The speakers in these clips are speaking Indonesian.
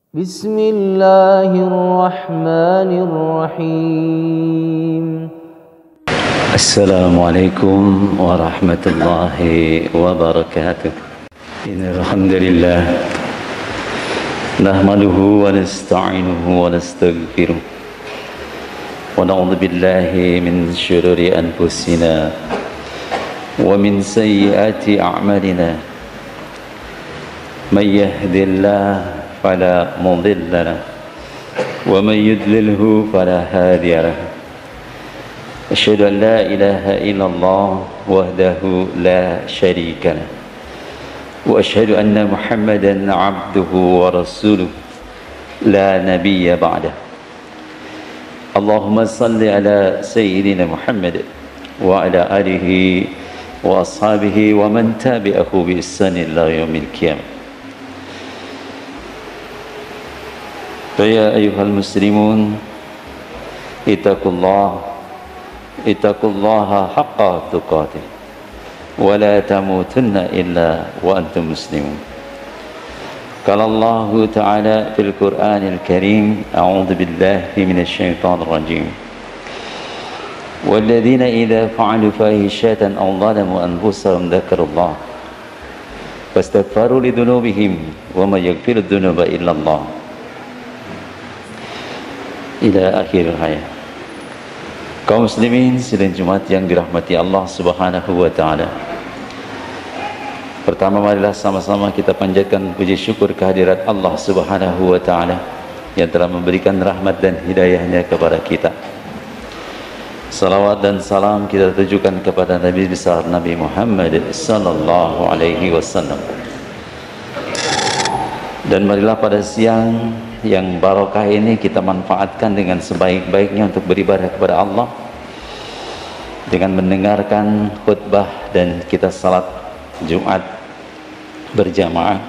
Bismillahirrahmanirrahim. Assalamualaikum warahmatullahi wabarakatuh. Innal hamdalillah nahmaduhu wa nasta'inuhu wa nastaghfiruh wa na'udzu billahi min syururi anfusina wa min sayyiati a'malina. May yahdihillahu fala mudilla lahu wa may yudlilhu fala hadiya lahu. Asyhadu an la ilaha illallah wahdahu la syarika lahu wa asyhadu anna Muhammadan abduhu wa rasuluh la nabiyya ba'dah. Allahumma salli ala sayyidina Muhammad wa ala alihi wa ashabihi wa man tabi'ahu bi ihsan ila yaumil qiyamah. Ya ayyuhal muslimun, ittaqullaha haqqa tuqatih wa la tamutunna illa wa antum muslimun. Qala Allah Ta'ala fil Qur'anil Karim, a'udzu billahi minasy syaithanir rajim. Walladzina idza fa'alu fahishatan aw zalamu anfusahum dzakarullah fastaghfaru lidzunubihim wa may yaghfiru dzunuba illa Allah. Ila akhir hayat. Kaum muslimin sidang Jumat yang dirahmati Allah Subhanahu wa taala. Pertama, marilah sama-sama kita panjatkan puji syukur kehadirat Allah Subhanahu wa taala yang telah memberikan rahmat dan hidayahnya kepada kita. Salawat dan salam kita tujukan kepada Nabi besar Nabi Muhammad sallallahu alaihi wasallam. Dan marilah pada siang yang barokah ini kita manfaatkan dengan sebaik-baiknya untuk beribadah kepada Allah dengan mendengarkan khutbah dan kita salat Jumat berjamaah.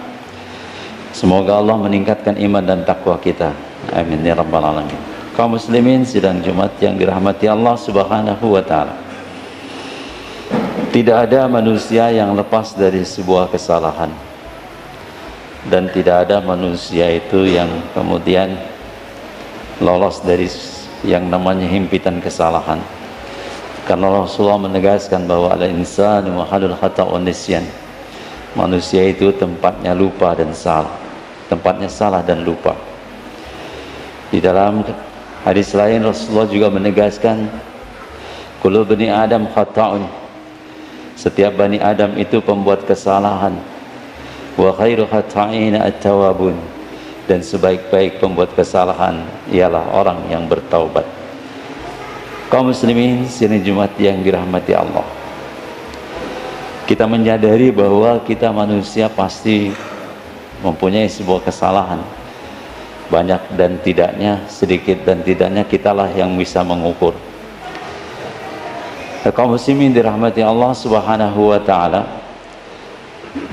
Semoga Allah meningkatkan iman dan takwa kita. Amin ya rabbal alamin. Kaum muslimin sidang Jumat yang dirahmati Allah Subhanahu wa taala. Tidak ada manusia yang lepas dari sebuah kesalahan. Dan tidak ada manusia itu yang kemudian lolos dari yang namanya himpitan kesalahan. Karena Rasulullah menegaskan bahwa al-insanu mahallul khata' wa nisyan. Manusia itu tempatnya lupa dan salah. Tempatnya salah dan lupa. Di dalam hadis lain Rasulullah juga menegaskan kullu bani Adam khata'un. Setiap bani Adam itu pembuat kesalahan. Wa khairu khata'ina at-tawabun, dan sebaik-baik pembuat kesalahan ialah orang yang bertaubat. Kaum muslimin sidang Jumat yang dirahmati Allah, kita menyadari bahwa kita manusia pasti mempunyai sebuah kesalahan, banyak dan tidaknya, sedikit dan tidaknya kitalah yang bisa mengukur. Kaum muslimin dirahmati Allah Subhanahu wa taala,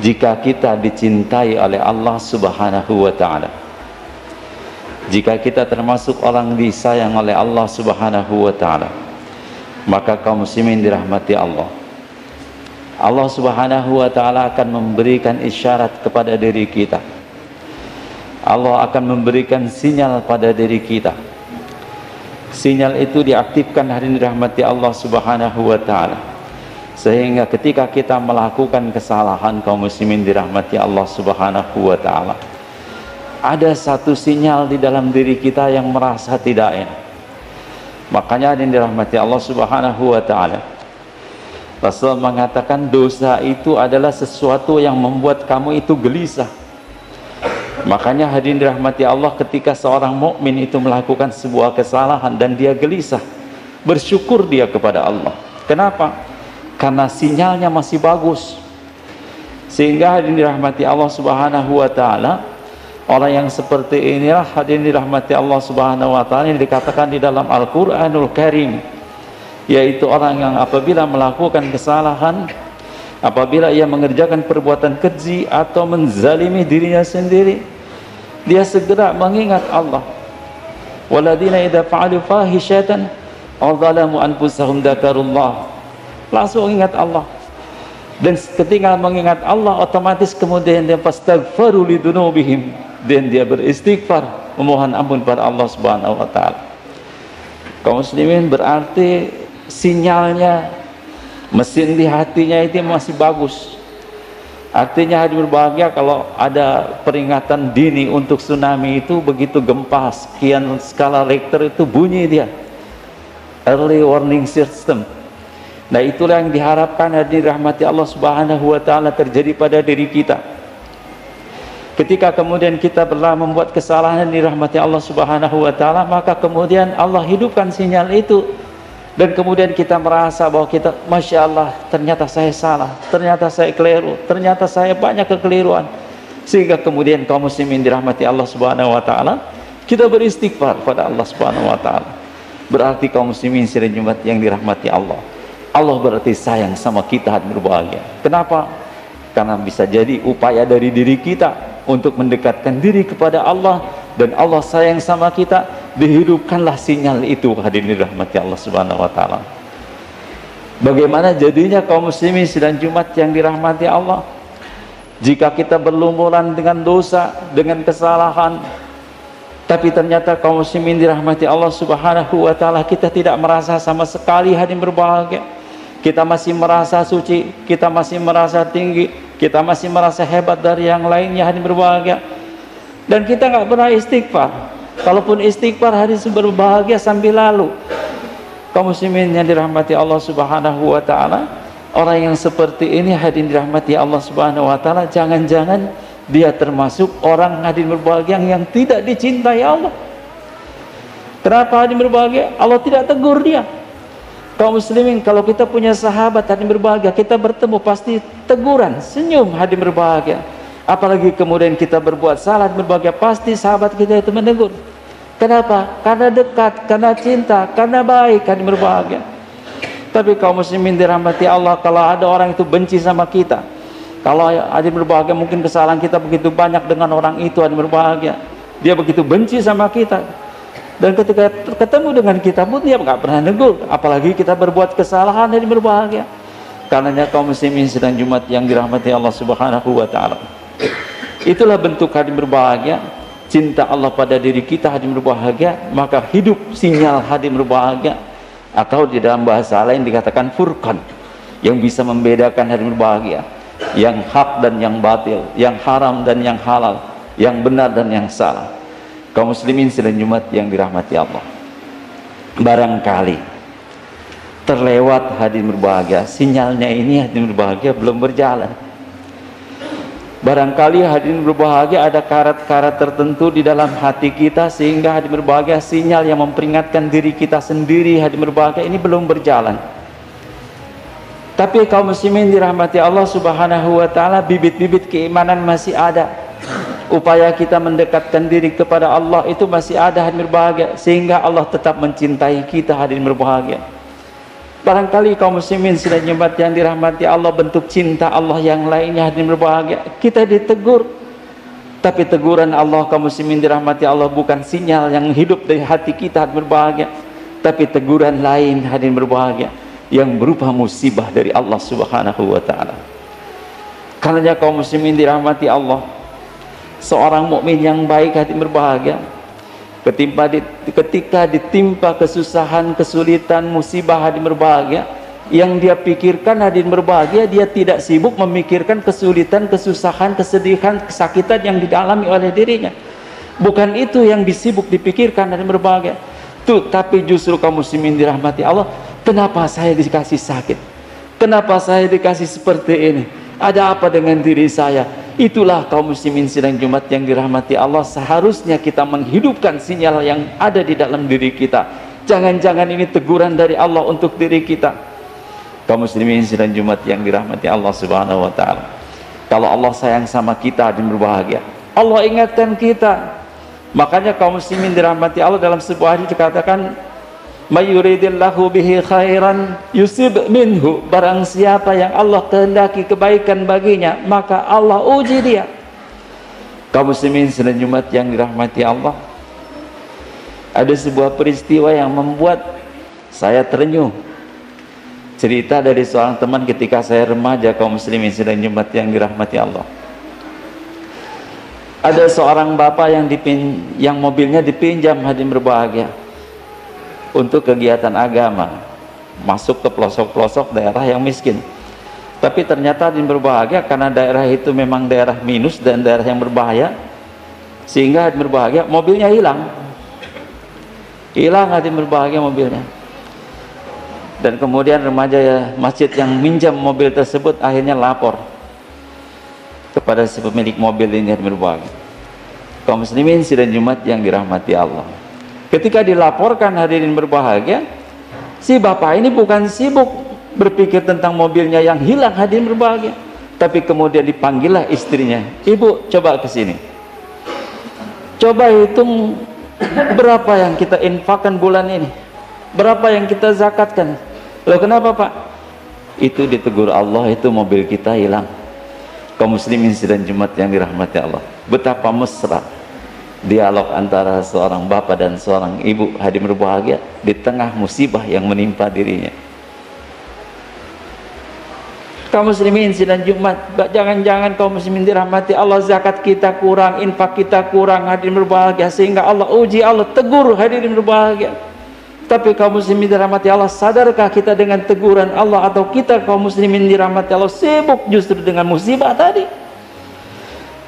jika kita dicintai oleh Allah Subhanahu wa ta'ala, jika kita termasuk orang disayang oleh Allah Subhanahu wa ta'ala, maka kaum muslimin dirahmati Allah, Allah Subhanahu wa ta'ala akan memberikan isyarat kepada diri kita. Allah akan memberikan sinyal pada diri kita. Sinyal itu diaktifkan hadirin dirahmati Allah Subhanahu wa ta'ala, sehingga ketika kita melakukan kesalahan, kaum muslimin dirahmati Allah Subhanahu wa ta'ala, ada satu sinyal di dalam diri kita yang merasa tidak enak. Makanya yang dirahmati Allah Subhanahu wa ta'ala, Rasul mengatakan dosa itu adalah sesuatu yang membuat kamu itu gelisah. Makanya hadirin dirahmati Allah, ketika seorang mukmin itu melakukan sebuah kesalahan dan dia gelisah, bersyukur dia kepada Allah. Kenapa? Karena sinyalnya masih bagus. Sehingga hadirin dirahmati Allah Subhanahu wa ta'ala, orang yang seperti inilah hadirin dirahmati Allah Subhanahu wa ta'ala yang dikatakan di dalam Al-Quranul Karim, yaitu orang yang apabila melakukan kesalahan, apabila ia mengerjakan perbuatan keji atau menzalimi dirinya sendiri, dia segera mengingat Allah. Walladzina idza fa'alu fahishatan aw zalamu anfusahum dzakarullah, langsung ingat Allah. Dan ketika mengingat Allah, otomatis kemudian dia fastaghfaru lidzunubihim, dan dia beristighfar, memohon ampun pada Allah Subhanahu wa taala. Kaum muslimin, berarti sinyalnya mesin di hatinya itu masih bagus. Artinya hadir berbahagia kalau ada peringatan dini untuk tsunami itu begitu gempa sekian skala Richter itu bunyi dia. Early warning system. Nah, itulah yang diharapkan hadir rahmati Allah Subhanahu wa taala terjadi pada diri kita. Ketika kemudian kita telah membuat kesalahan di rahmati Allah Subhanahu wa taala, maka kemudian Allah hidupkan sinyal itu. Dan kemudian kita merasa bahwa kita, Masya Allah, ternyata saya salah, ternyata saya keliru, ternyata saya banyak kekeliruan. Sehingga kemudian kaum muslimin dirahmati Allah Subhanahu wa taala, kita beristighfar pada Allah Subhanahu wa taala. Berarti kaum muslimin sidang Jumat yang dirahmati Allah, Allah berarti sayang sama kita dan berbahagia. Kenapa? Karena bisa jadi upaya dari diri kita untuk mendekatkan diri kepada Allah, dan Allah sayang sama kita, dihidupkanlah sinyal itu hadirin dirahmati Allah Subhanahu wa taala. Bagaimana jadinya kaum muslimin sidang Jumat yang dirahmati Allah? Jika kita berlumuran dengan dosa, dengan kesalahan, tapi ternyata kaum muslimin dirahmati Allah Subhanahu wa taala, kita tidak merasa sama sekali hadirin berbahagia. Kita masih merasa suci, kita masih merasa tinggi, kita masih merasa hebat dari yang lainnya hadirin berbahagia. Dan kita nggak pernah istighfar. Kalaupun istighfar hari berbahagia sambil lalu. Kaum muslimin yang dirahmati Allah Subhanahu wa taala, orang yang seperti ini hadirin dirahmati Allah Subhanahu wa taala, jangan-jangan dia termasuk orang hadirin berbahagia yang tidak dicintai Allah. Kenapa hadirin berbahagia? Allah tidak tegur dia. Kaum muslimin, kalau kita punya sahabat hadirin berbahagia, kita bertemu pasti teguran, senyum hadirin berbahagia. Apalagi kemudian kita berbuat salah berbahagia, pasti sahabat kita itu menegur. Kenapa? Karena dekat, karena cinta, karena baik, karena berbahagia. Tapi kaum muslimin dirahmati Allah, kalau ada orang itu benci sama kita, kalau ada berbahagia, mungkin kesalahan kita begitu banyak dengan orang itu, ada berbahagia, dia begitu benci sama kita, dan ketika ketemu dengan kita pun dia nggak pernah negur. Apalagi kita berbuat kesalahan, ada berbahagia. Karenanya kaum muslimin sedang Jumat yang dirahmati Allah Subhanahu wa taala, itulah bentuk hadir berbahagia, cinta Allah pada diri kita hadir berbahagia, maka hidup sinyal hadir berbahagia, atau di dalam bahasa lain dikatakan furqan, yang bisa membedakan hadir berbahagia, yang hak dan yang batil, yang haram dan yang halal, yang benar dan yang salah. Kaum muslimin sedang Jumat yang dirahmati Allah, barangkali terlewat hadir berbahagia, sinyalnya ini hadir berbahagia belum berjalan. Barangkali hadirin berbahagia ada karat-karat tertentu di dalam hati kita, sehingga hadirin berbahagia sinyal yang memperingatkan diri kita sendiri hadirin berbahagia ini belum berjalan. Tapi kaum muslimin dirahmati Allah Subhanahu wa taala, bibit-bibit keimanan masih ada. Upaya kita mendekatkan diri kepada Allah itu masih ada hadirin berbahagia, sehingga Allah tetap mencintai kita hadirin berbahagia. Barangkali kaum muslimin sedang Jumat yang dirahmati Allah, bentuk cinta Allah yang lainnya hadirin berbahagia, kita ditegur, tapi teguran Allah kaum muslimin dirahmati Allah bukan sinyal yang hidup dari hati kita hadirin berbahagia, tapi teguran lain hadirin berbahagia yang berupa musibah dari Allah Subhanahu wa taala. Karenanya kaum muslimin dirahmati Allah, seorang mukmin yang baik hadirin berbahagia, ketika ditimpa kesusahan, kesulitan, musibah hadirin berbahagia, yang dia pikirkan hadirin berbahagia, dia tidak sibuk memikirkan kesulitan, kesusahan, kesedihan, kesakitan yang dialami oleh dirinya. Bukan itu yang disibuk dipikirkan hadirin berbahagia. Tapi justru kaum muslimin dirahmati Allah, kenapa saya dikasih sakit? Kenapa saya dikasih seperti ini? Ada apa dengan diri saya? Itulah kaum muslimin sidang Jumat yang dirahmati Allah, seharusnya kita menghidupkan sinyal yang ada di dalam diri kita. Jangan-jangan ini teguran dari Allah untuk diri kita. Kaum muslimin sidang Jumat yang dirahmati Allah Subhanahu wa taala, kalau Allah sayang sama kita dan berbahagia, Allah ingatkan kita. Makanya kaum muslimin dirahmati Allah, dalam sebuah hadis dikatakan, mayuridillahu bihi khairan yusib minhu, barang siapa yang Allah kehendaki kebaikan baginya, maka Allah uji dia. Kaum muslimin sedang Jumat yang dirahmati Allah, ada sebuah peristiwa yang membuat saya terenyuh. Cerita dari seorang teman ketika saya remaja, kaum muslimin sedang Jumat yang dirahmati Allah. Ada seorang bapak yang mobilnya dipinjam, hadirin berbahagia, untuk kegiatan agama, masuk ke pelosok-pelosok daerah yang miskin. Tapi ternyata hadirin berbahagia, karena daerah itu memang daerah minus dan daerah yang berbahaya, sehingga hadirin berbahagia mobilnya hilang hadirin berbahagia mobilnya. Dan kemudian remaja masjid yang minjam mobil tersebut akhirnya lapor kepada si pemilik mobil ini, hadirin berbahagia. Kaum muslimin sidang Jumat yang dirahmati Allah, ketika dilaporkan hadirin berbahagia, si bapak ini bukan sibuk berpikir tentang mobilnya yang hilang hadirin berbahagia, tapi kemudian dipanggillah istrinya, ibu coba ke sini, coba hitung berapa yang kita infakkan bulan ini, berapa yang kita zakatkan. Loh kenapa pak? Itu ditegur Allah, itu mobil kita hilang. Kaum muslimin sidang Jumat yang dirahmati Allah, betapa mesra dialog antara seorang bapak dan seorang ibu hadirin berbahagia di tengah musibah yang menimpa dirinya. Kaum muslimin sidang Jumat, jangan-jangan kaum muslimin dirahmati Allah, zakat kita kurang, infak kita kurang hadirin berbahagia, sehingga Allah uji, Allah tegur hadirin berbahagia. Tapi kaum muslimin dirahmati Allah, sadarkah kita dengan teguran Allah, atau kita kaum muslimin dirahmati Allah sibuk justru dengan musibah tadi,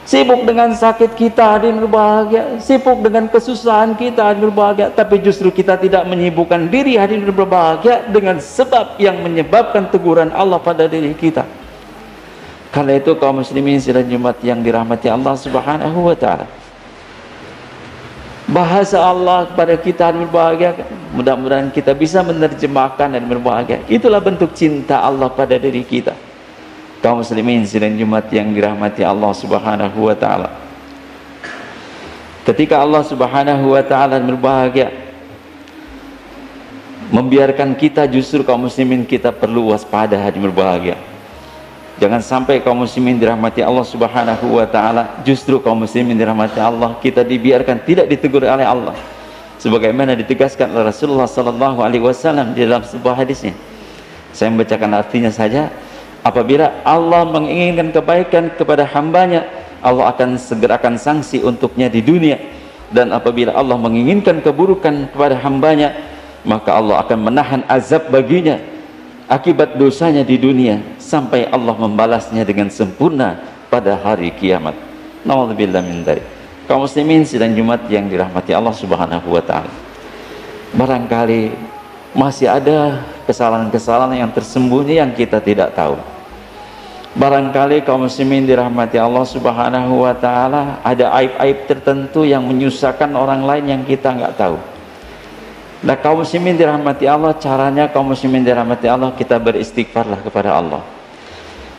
sibuk dengan sakit kita hadirin berbahagia, sibuk dengan kesusahan kita hadirin berbahagia, tapi justru kita tidak menyibukkan diri hadirin berbahagia dengan sebab yang menyebabkan teguran Allah pada diri kita. Karena itu kaum muslimin sidang Jumat yang dirahmati Allah Subhanahu wa taala, bahasa Allah kepada kita hadirin berbahagia, mudah-mudahan kita bisa menerjemahkan dan berbahagia. Itulah bentuk cinta Allah pada diri kita. Kaum muslimin sidang Jumat yang dirahmati Allah Subhanahu wa taala, ketika Allah Subhanahu wa taala berbahagia membiarkan kita, justru kaum muslimin kita perlu waspada hadirin berbahagia. Jangan sampai kaum muslimin dirahmati Allah Subhanahu wa taala, justru kaum muslimin dirahmati Allah kita dibiarkan tidak ditegur oleh Allah, sebagaimana ditegaskan oleh Rasulullah sallallahu alaihi wasallam di dalam sebuah hadisnya. Saya membacakan artinya saja. Apabila Allah menginginkan kebaikan kepada hambanya, Allah akan segerakan sanksi untuknya di dunia, dan apabila Allah menginginkan keburukan kepada hambanya, maka Allah akan menahan azab baginya akibat dosanya di dunia sampai Allah membalasnya dengan sempurna pada hari kiamat. Nauzubillah min dzalik. Kaum muslimin sidang Jumat yang dirahmati Allah Subhanahu wa taala, barangkali masih ada kesalahan-kesalahan yang tersembunyi yang kita tidak tahu. Barangkali kaum muslimin dirahmati Allah Subhanahu wa taala ada aib-aib tertentu yang menyusahkan orang lain yang kita nggak tahu. Nah kaum muslimin dirahmati Allah, caranya kaum muslimin dirahmati Allah, kita beristighfarlah kepada Allah.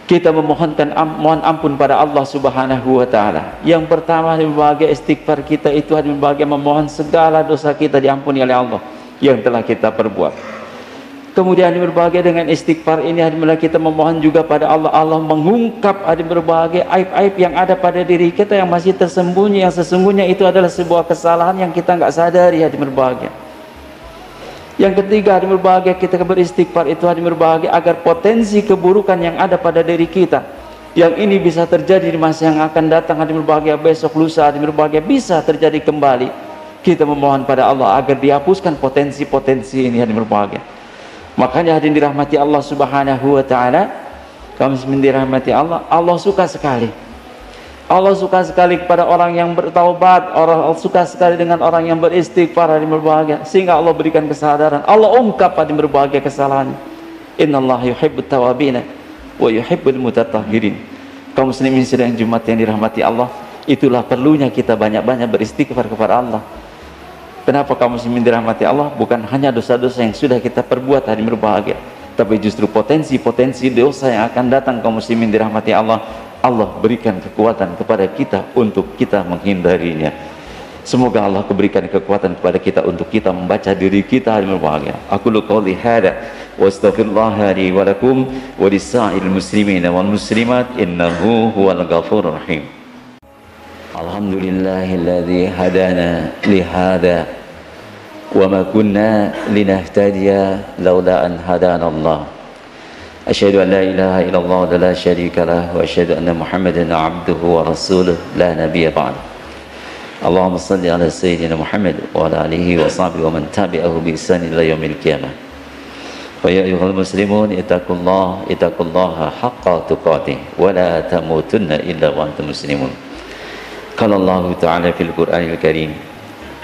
Kita memohonkan mohon ampun pada Allah Subhanahu wa taala. Yang pertama berbahagia istighfar kita itu berbahagia memohon segala dosa kita diampuni oleh Allah yang telah kita perbuat. Kemudian berbahagia dengan istighfar ini adalah kita memohon juga pada Allah, Allah mengungkap berbahagia aib-aib yang ada pada diri kita yang masih tersembunyi, yang sesungguhnya itu adalah sebuah kesalahan yang kita nggak sadari berbahagia. Yang ketiga berbahagia kita beristighfar itu berbahagia agar potensi keburukan yang ada pada diri kita yang ini bisa terjadi di masa yang akan datang berbahagia, besok lusa berbahagia bisa terjadi kembali. Kita memohon pada Allah agar dihapuskan potensi-potensi ini berbahagia. Makanya hadirin dirahmati Allah Subhanahu wa taala, kaum muslimin dirahmati Allah, Allah suka sekali. Allah suka sekali kepada orang yang bertaubat, Allah suka sekali dengan orang yang beristighfar hadirin berbahagia, sehingga Allah berikan kesadaran, Allah ungkap hadirin berbahagia kesalahan. Innallaha yuhibbut tawabina wa yuhibbul mutatahhirin. Kaum muslimin sidang Jumat yang dirahmati Allah, itulah perlunya kita banyak-banyak beristighfar kepada Allah. Kenapa kaum muslimin dirahmati Allah? Bukan hanya dosa-dosa yang sudah kita perbuat hadirin berbahagia, tapi justru potensi-potensi dosa yang akan datang kaum muslimin dirahmati Allah, Allah berikan kekuatan kepada kita untuk kita menghindarinya. Semoga Allah berikan kekuatan kepada kita untuk kita membaca diri kita hadirin berbahagia. Aku qouli hada wa astaghfirullah li wa lakum wa lisa'il muslimin wal muslimat innahu huwal ghafurur rahim. Alhamdulillahilladzi hadana li hada wa ma kunna linahtadiya laula an hadana Allah. Asyhadu an la ilaha illallah wa la syarika lah wa asyhadu anna Muhammadan abduhu wa rasuluh la nabiyya ba'd. اللهم صل على سيدنا محمد وعلى آله وصحبه ومن تبعه بإحسان إلى يوم القيامة. فيا أيها المسلمون اتقوا الله حق تقاته ولا تموتن إلا وأنتم مسلمون. قال الله تعالى في القرآن الكريم: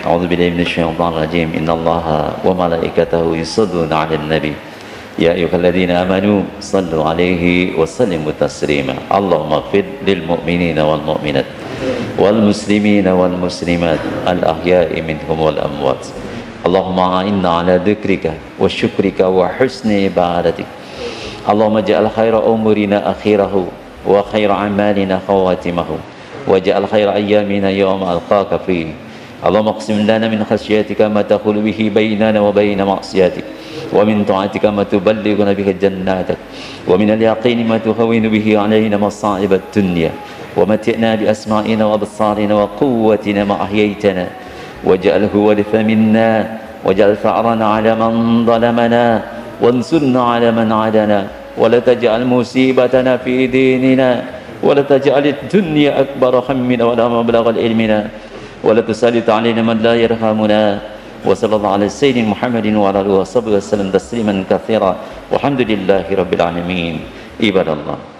أعوذ بالله من الشيطان الرجيم. إن الله وملائكته يصلون على النبي يا أيها الذين آمنوا صلوا عليه وسلموا تسليما. اللهم اغفر للمؤمنين والمؤمنات والمسلمين والمسلمات الأحياء منهم والأموات. اللهم أعنا على ذكرك وشكرك وحسن عبادتك. اللهم اجعل خير أمورنا أخيره وخير أعمالنا خواتمه واجعل خير أيامنا يوم ألقاك فيه. اللهم اقسم لنا من خشيتك ما تحول به بيننا وبين معصيتك ومن طاعتك ما تبلغنا به جناتك ومن اليقين ما تهون به علينا مصائب الدنيا ومتئنا بأسمائنا وأبصارنا وقوتنا ما أحييتنا واجعله ورث منا واجعل ثأرنا على من ظلمنا وانصرنا على من عادانا ولا تجعل مصيبتنا في ديننا ولا تجعل الدنيا أكبر همنا ولا مبلغ علمنا ولا تسلط علينا من لا يرحمنا. وصلى الله على سيدنا محمد وعلى آله وصحبه وسلم تسليما كثيرا والحمد لله رب العالمين. عباد الله.